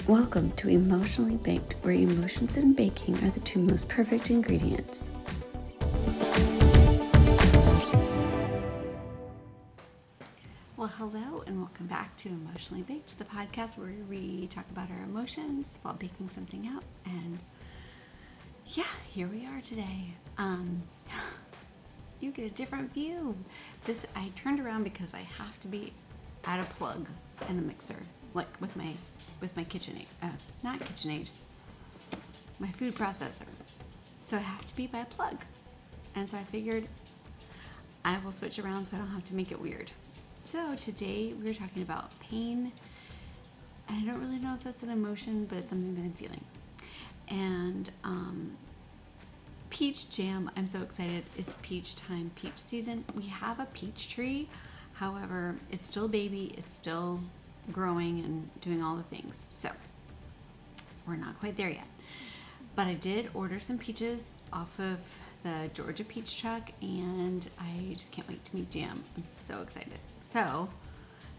Welcome to Emotionally Baked, where emotions and baking are the two most perfect ingredients. Well, hello and welcome back to Emotionally Baked, the podcast where we talk about our emotions while baking something out. And yeah, here we are today. You get a different view. I turned around because I have to be at a plug in a mixer, like with my KitchenAid, not KitchenAid, my food processor. So I have to be by a plug. And so I figured I will switch around so I don't have to make it weird. So today we're talking about pain. And I don't really know if that's an emotion, but it's something that I'm feeling. And peach jam, I'm so excited. It's peach time, peach season. We have a peach tree. However, it's still a baby. It's still growing and doing all the things. So we're not quite there yet. But I did order some peaches off of the Georgia peach truck, and I just can't wait to make jam. I'm so excited. So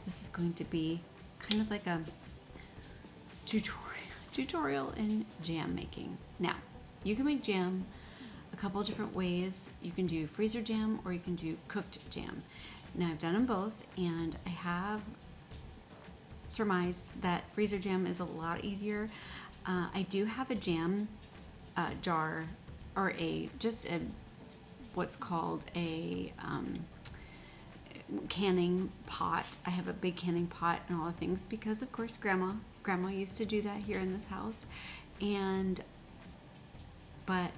this is going to be kind of like a tutorial in jam making. Now, you can make jam a couple different ways. You can do freezer jam or you can do cooked jam. Now, I've done them both, and I have surmised that freezer jam is a lot easier. I do have a jam jar, or what's called a canning pot. I have a big canning pot and all the things because, of course, grandma used to do that here in this house, but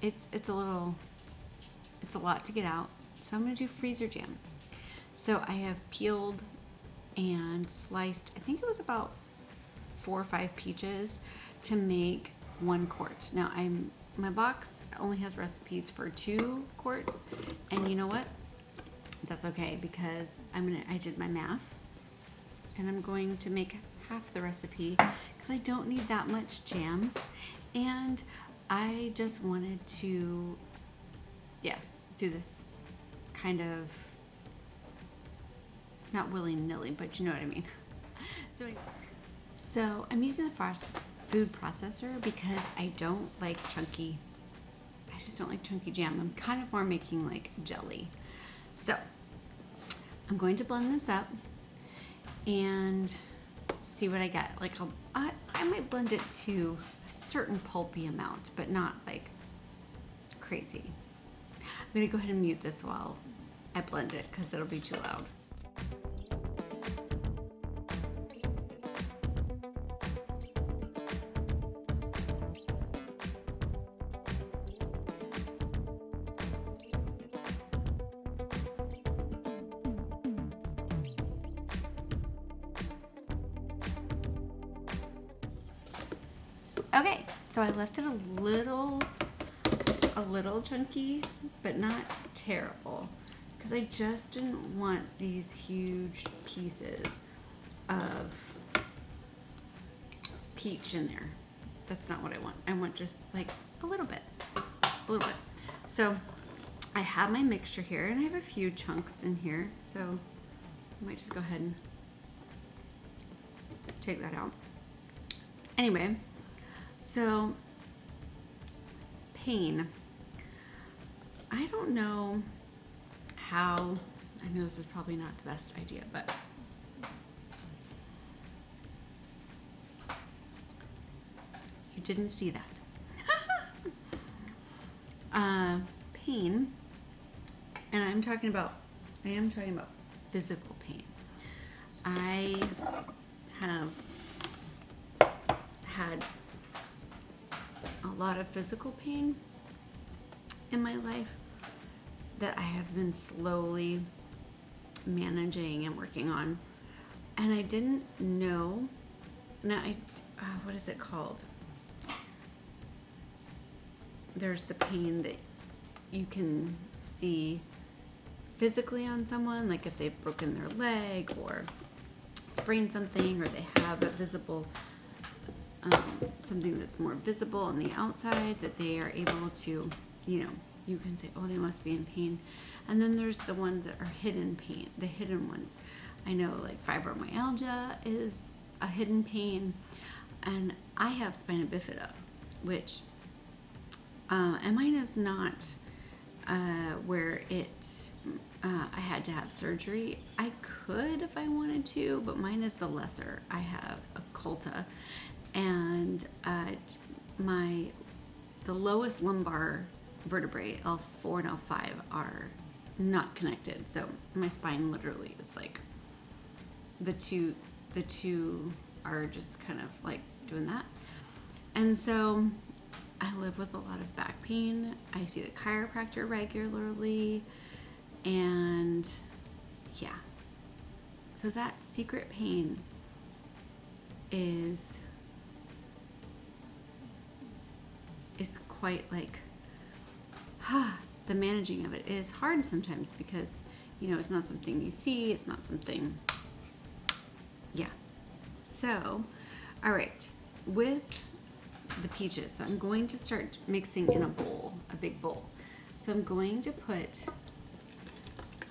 it's a lot to get out. So I'm going to do freezer jam. So I have peeled and sliced, I think it was about 4 or 5 peaches to make 1 quart. Now my box only has recipes for 2 quarts, and you know what? That's okay, because I did my math, and I'm going to make half the recipe because I don't need that much jam, and I just wanted to do this kind of not willy-nilly, but you know what I mean. So I'm using the food processor because I just don't like chunky jam. I'm kind of more making like jelly. So I'm going to blend this up and see what I get. Like I might blend it to a certain pulpy amount, but not like crazy. I'm gonna go ahead and mute this while I blend it because it'll be too loud. Okay, so I left it a little chunky, but not terrible, because I just didn't want these huge pieces of peach in there. That's not what I want. I want just like a little bit. So I have my mixture here, and I have a few chunks in here, so I might just go ahead and take that out. Anyway, so pain. I don't know how, I know this is probably not the best idea, but you didn't see that. Pain, and I am talking about physical pain. I have had a lot of physical pain in my life that I have been slowly managing and working on, and I didn't know. Now, what is it called? There's the pain that you can see physically on someone, like if they've broken their leg or sprained something, or they have a visible something that's more visible on the outside that they are able to, you can say, oh, they must be in pain. And then there's the ones that are hidden pain, the hidden ones. I know like fibromyalgia is a hidden pain, and I have spina bifida, which and mine is not where I had to have surgery. I could if I wanted to, but mine is the lesser. I have a colta, and the lowest lumbar vertebrae, L4 and L5, are not connected. So my spine literally is like the two are just kind of like doing that. And so I live with a lot of back pain. I see the chiropractor regularly, and yeah. So that secret pain is quite like, the managing of it is hard sometimes because, it's not something you see, it's not something, yeah. So, all right, with the peaches, so I'm going to start mixing in a big bowl. So I'm going to put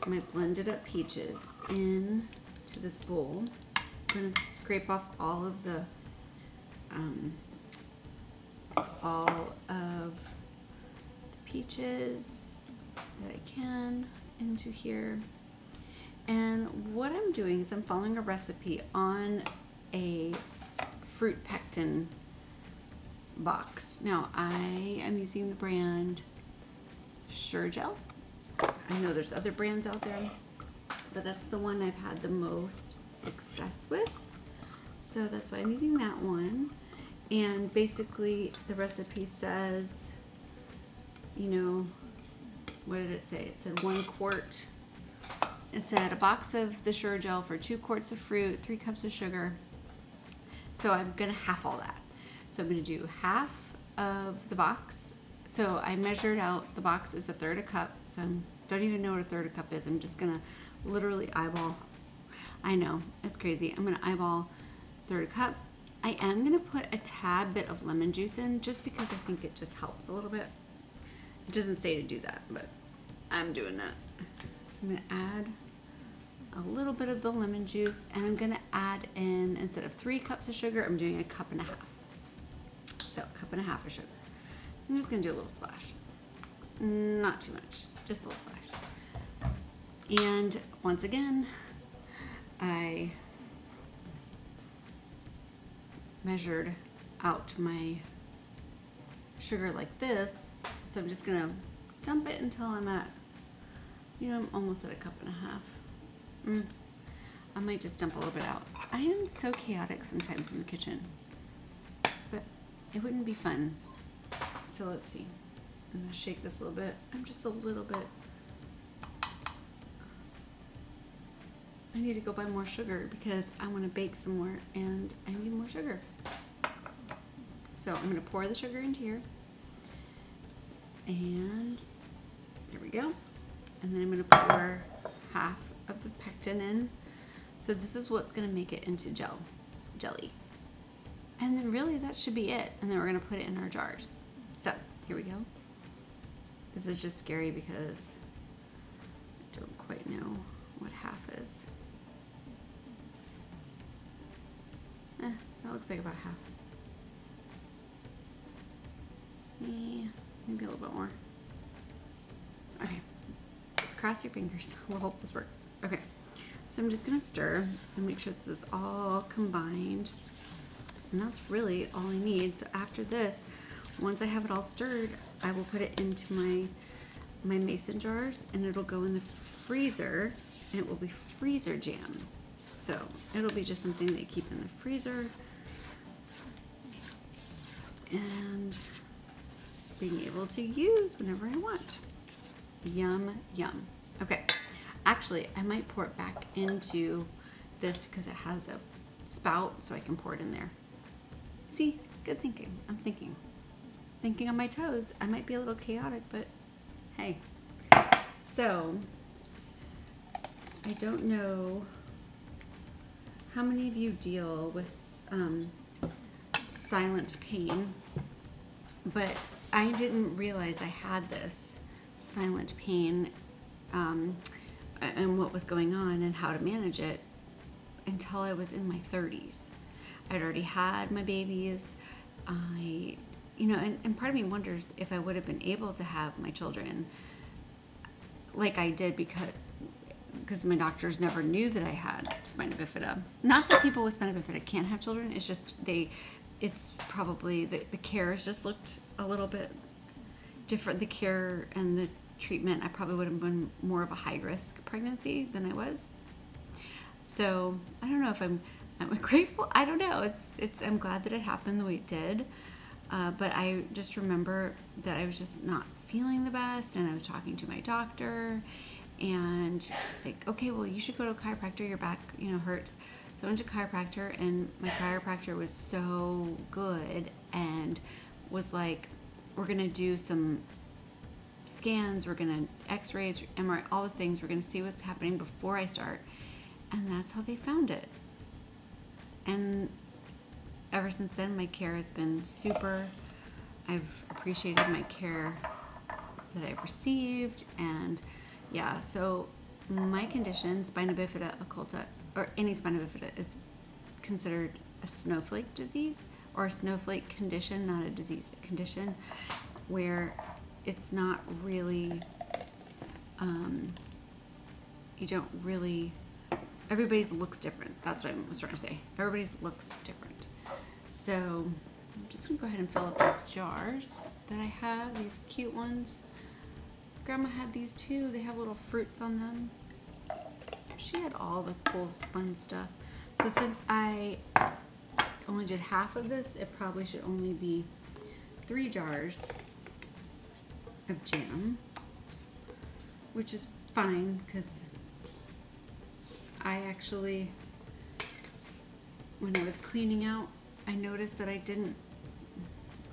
my blended up peaches into this bowl. I'm going to scrape off all of the peaches that I can into here. And what I'm doing is I'm following a recipe on a fruit pectin box. Now I am using the brand Sure Gel. I know there's other brands out there, but that's the one I've had the most success with. So that's why I'm using that one. And basically the recipe says, what did it say? It said 1 quart. It said a box of the Sure Gel for 2 quarts of fruit, 3 cups of sugar. So I'm gonna half all that. So I'm gonna do half of the box. So I measured out, the box is 1/3 a cup. So I don't even know what 1/3 a cup is. I'm just gonna literally eyeball. I know, it's crazy. I'm gonna eyeball 1/3 a cup. I am gonna put a tad bit of lemon juice in just because I think it just helps a little bit. It doesn't say to do that, but I'm doing that. So I'm gonna add a little bit of the lemon juice, and I'm gonna add in, instead of 3 cups of sugar, I'm doing 1.5 cups. So 1.5 cups of sugar. I'm just gonna do a little splash. Not too much, just a little splash. And once again, I measured out my sugar like this. So I'm just gonna dump it until I'm at, I'm almost at 1.5 cups. I might just dump a little bit out. I am so chaotic sometimes in the kitchen, but it wouldn't be fun. So let's see. I'm gonna shake this a little bit. I'm just a little bit. I need to go buy more sugar because I want to bake some more and I need more sugar. So I'm gonna pour the sugar into here. And there we go. And then I'm gonna pour half of the pectin in. So this is what's gonna make it into jelly. And then really that should be it. And then we're gonna put it in our jars. So here we go. This is just scary because I don't quite know what half is. That looks like about half. Yeah, maybe a little bit more. Okay, cross your fingers. We'll hope this works. Okay, so I'm just gonna stir and make sure this is all combined. And that's really all I need. So after this, once I have it all stirred, I will put it into my mason jars and it'll go in the freezer and it will be freezer jam. So it'll be just something that you keep in the freezer and being able to use whenever I want. Yum, yum. Okay, actually I might pour it back into this because it has a spout so I can pour it in there. See, good thinking. I'm thinking on my toes. I might be a little chaotic, but hey. So I don't know how many of you deal with silent pain, but I didn't realize I had this silent pain and what was going on and how to manage it until I was in my 30s. I'd already had my babies. And part of me wonders if I would have been able to have my children like I did because my doctors never knew that I had spina bifida. Not that people with spina bifida can't have children. It's just it's probably the care has just looked a little bit different. The care and the treatment, I probably would have been more of a high risk pregnancy than I was. So I don't know if I'm grateful. I don't know. I'm glad that it happened the way it did. But I just remember that I was just not feeling the best, and I was talking to my doctor, and she's like, okay, well, you should go to a chiropractor. Your back, hurts. So I went to a chiropractor, and my chiropractor was so good and was like, we're going to do some scans, we're going to x-rays, MRI, all the things. We're going to see what's happening before I start. And that's how they found it. And ever since then, my care has been super. I've appreciated my care that I've received. And yeah, so my condition, spina bifida occulta, or any spina bifida, is considered a snowflake disease, or a snowflake condition, not a disease, a condition where it's not really, you don't really, everybody's looks different. That's what I was trying to say. Everybody's looks different. So I'm just gonna go ahead and fill up these jars that I have, these cute ones. Grandma had these too. They have little fruits on them. She had all the cool, fun stuff. So since I only did half of this, it probably should only be 3 jars of jam, which is fine because I actually, when I was cleaning out, I noticed that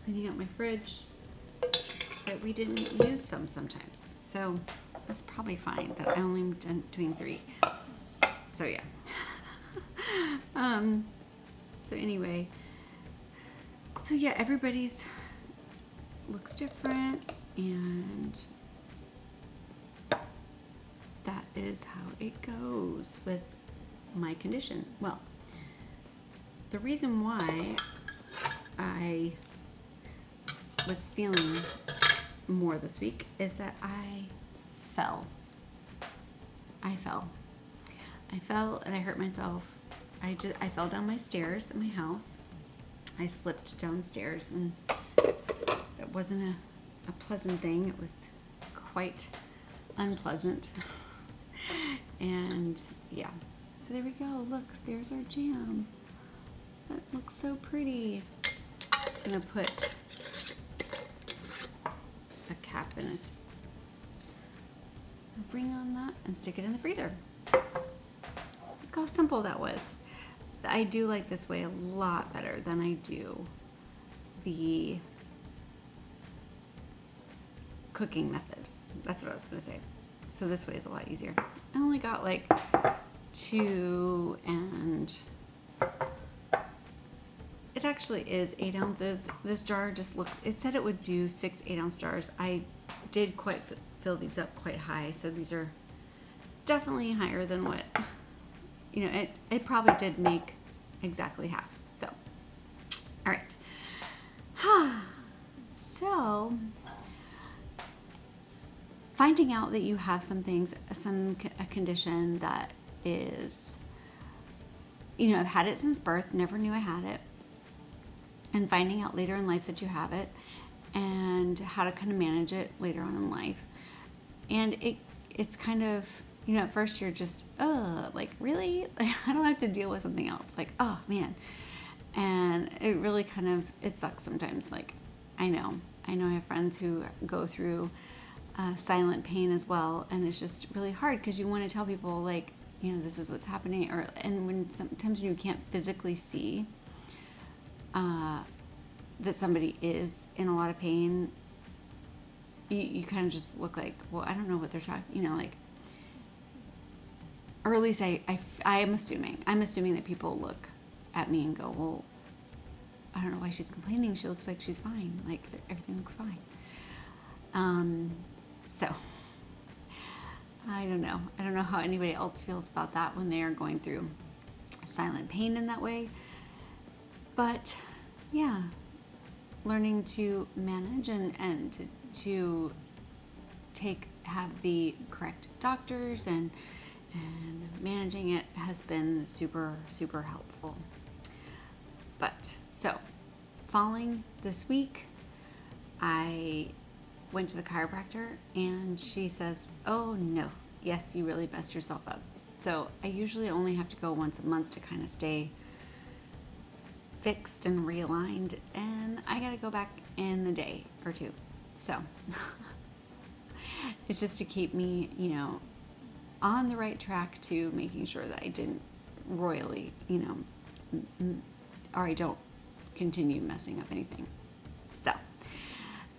cleaning out my fridge, that we didn't use some sometimes. So that's probably fine that I only am doing 3. So yeah. So anyway, so yeah, everybody's looks different, and that is how it goes with my condition. Well, the reason why I was feeling more this week is that I fell and I hurt myself. I fell down my stairs in my house. I slipped downstairs, and it wasn't a pleasant thing. It was quite unpleasant. And yeah, so there we go. Look, there's our jam. That looks so pretty. Just gonna put a cap and a ring on that and stick it in the freezer. Look how simple that was. I do like this way a lot better than I do the cooking method. That's what I was gonna say. So this way is a lot easier. I only got like 2, and it actually is 8 ounces. This jar just looks, it said it would do 6 8-ounce jars. I did quite fill these up quite high, so these are definitely higher than what, it probably did make exactly half. So, all right. So, finding out that you have a condition that is, I've had it since birth, never knew I had it, and finding out later in life that you have it, and how to kind of manage it later on in life. And it's kind of, at first you're just, like, really? I don't have to deal with something else. Like, oh, man. And it really it sucks sometimes. Like, I know I have friends who go through silent pain as well, and it's just really hard because you want to tell people, like, this is what's happening, and when sometimes you can't physically see that somebody is in a lot of pain, you kind of just look like, well, I don't know what they're talking, like, or at least I'm assuming that people look at me and go, well, I don't know why she's complaining. She looks like she's fine. Like, everything looks fine. So I don't know. I don't know how anybody else feels about that when they are going through silent pain in that way. But yeah, learning to manage and to have the correct doctors and managing it has been super, super helpful. But so falling this week, I went to the chiropractor and she says, oh no, yes, you really messed yourself up. So I usually only have to go once a month to kind of stay fixed and realigned, and I gotta go back in a day or two. So it's just to keep me, on the right track to making sure that I didn't royally, or I don't continue messing up anything. So,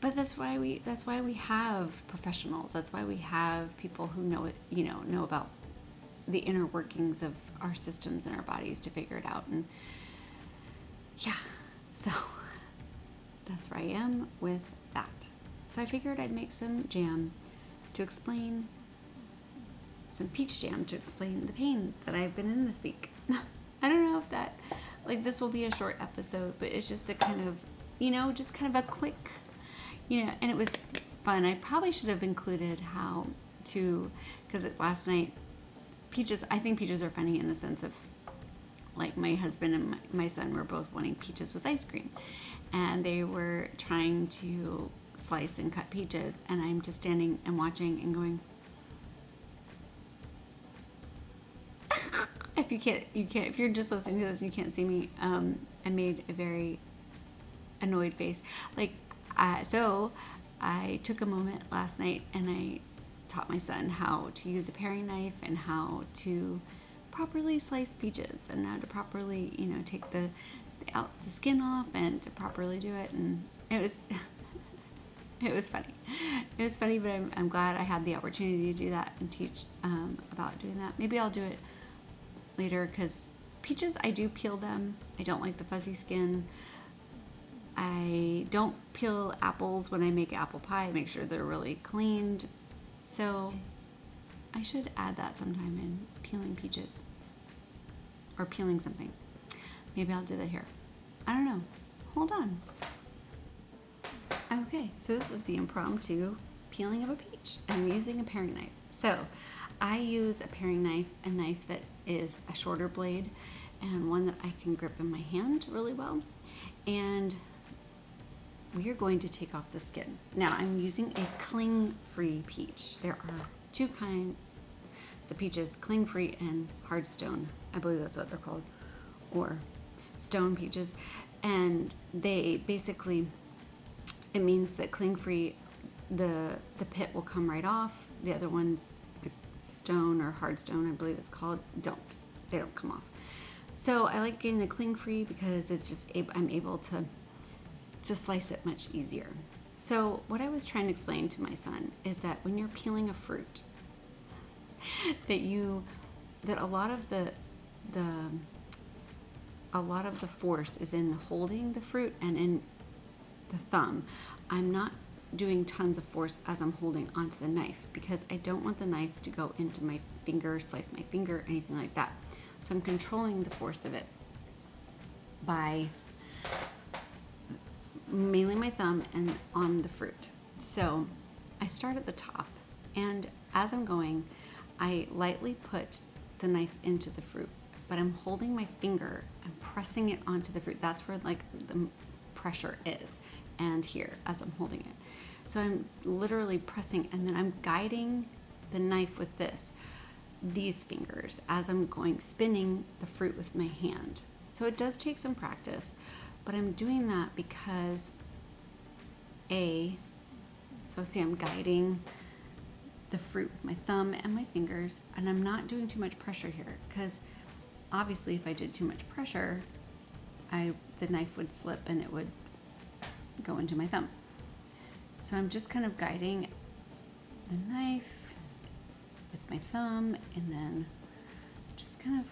but that's why we have professionals. That's why we have people who know it, know about the inner workings of our systems and our bodies to figure it out. And yeah, so that's where I am with that. So I figured I'd make some jam to explain, some peach jam to explain the pain that I've been in this week. I don't know if that, this will be a short episode, but it's just a kind of, just kind of a quick, and it was fun. I probably should have included how to, because last night, I think peaches are funny in the sense of, my husband and my son were both wanting peaches with ice cream, and they were trying to slice and cut peaches, and I'm just standing and watching and going, if you're just listening to this and you can't see me, I made a very annoyed face. So I took a moment last night and I taught my son how to use a paring knife and how to properly slice peaches and how to properly, take the skin off and to properly do it. And it was funny. It was funny, but I'm glad I had the opportunity to do that and teach about doing that. Maybe I'll do it later, because peaches, I do peel them. I don't like the fuzzy skin. I don't peel apples when I make apple pie. I make sure they're really cleaned. So I should add that sometime in peeling peaches or peeling something. Maybe I'll do that here. I don't know. Hold on. Okay, so this is the impromptu peeling of a peach. I'm using a paring knife. So I use a paring knife, a knife that is a shorter blade and one that I can grip in my hand really well. And we are going to take off the skin. Now I'm using a cling-free peach. There are two kinds of peaches, cling-free and hard stone. I believe that's what they're called, or stone peaches. And they basically, it means that cling-free, the pit will come right off. The other ones, the stone or hard stone, I believe it's called, they don't come off. So I like getting the cling-free because it's just, I'm able to slice it much easier. So what I was trying to explain to my son is that when you're peeling a fruit, that a lot of the force is in holding the fruit and in the thumb. I'm not doing tons of force as I'm holding onto the knife because I don't want the knife to go into my finger, slice my finger, anything like that. So I'm controlling the force of it by mainly my thumb and on the fruit. So I start at the top, and as I'm going, I lightly put the knife into the fruit, but I'm holding my finger and pressing it onto the fruit. That's where the pressure is, and here as I'm holding it. So I'm literally pressing, and then I'm guiding the knife with these fingers as I'm spinning the fruit with my hand. So it does take some practice, but I'm doing that because so see, I'm guiding the fruit with my thumb and my fingers, and I'm not doing too much pressure here because obviously if I did too much pressure, the knife would slip and it would go into my thumb. So I'm just kind of guiding the knife with my thumb, and then just kind of,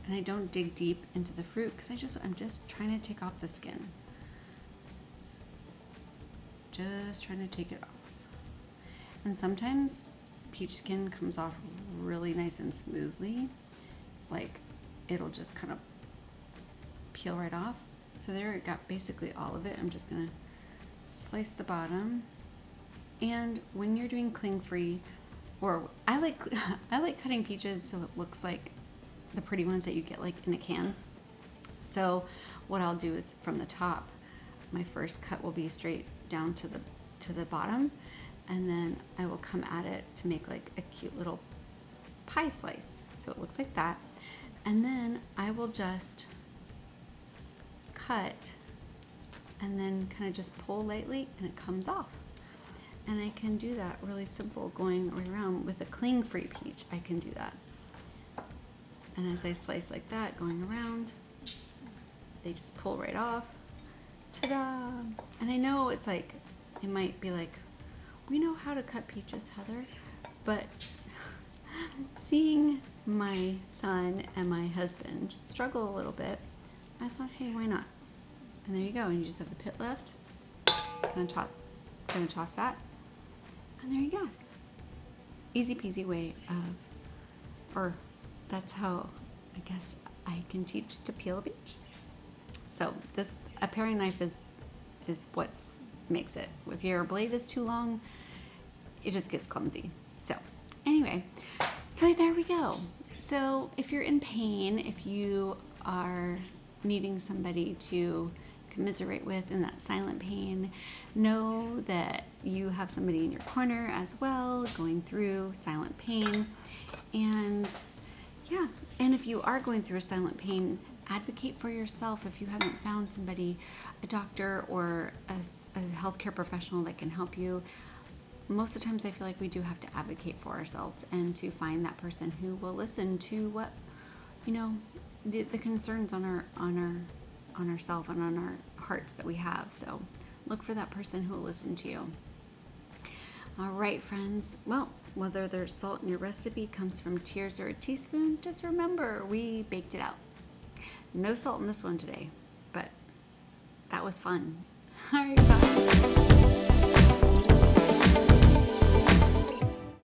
and I don't dig deep into the fruit because I'm just trying to take off the skin. Just trying to take it off. And sometimes peach skin comes off really nice and smoothly. It'll just kind of peel right off. So there, it got basically all of it. I'm just gonna slice the bottom. And when you're doing cling free, or I like I like cutting peaches so it looks like the pretty ones that you get like in a can. So what I'll do is from the top, my first cut will be straight down to the bottom, and then I will come at it to make like a cute little pie slice. So it looks like that. And then I will just cut and then kind of just pull lightly and it comes off. And I can do that really simple going around with a cling free peach. I can do that. And as I slice like that, going around, they just pull right off. Ta-da! And I know it's like, it might be like, we know how to cut peaches, Heather, but seeing my son and my husband struggle a little bit, I thought, hey, why not? And there you go, and you just have the pit left. Gonna toss that, and there you go. Easy peasy way of, or that's how I guess I can teach to peel a peach. So a paring knife is what makes it. If your blade is too long, it just gets clumsy. So anyway, so there we go. So if you're in pain, if you are needing somebody to commiserate with in that silent pain, know that you have somebody in your corner as well going through silent pain. And yeah, and if you are going through a silent pain, advocate for yourself. If you haven't found somebody, a doctor or a healthcare professional that can help you, most of the times I feel like we do have to advocate for ourselves and to find that person who will listen to what, the concerns on ourselves and on our hearts that we have. So look for that person who will listen to you. All right, friends. Well, whether there's salt in your recipe comes from tears or a teaspoon, just remember we baked it out. No salt in this one today, but that was fun. All right, bye.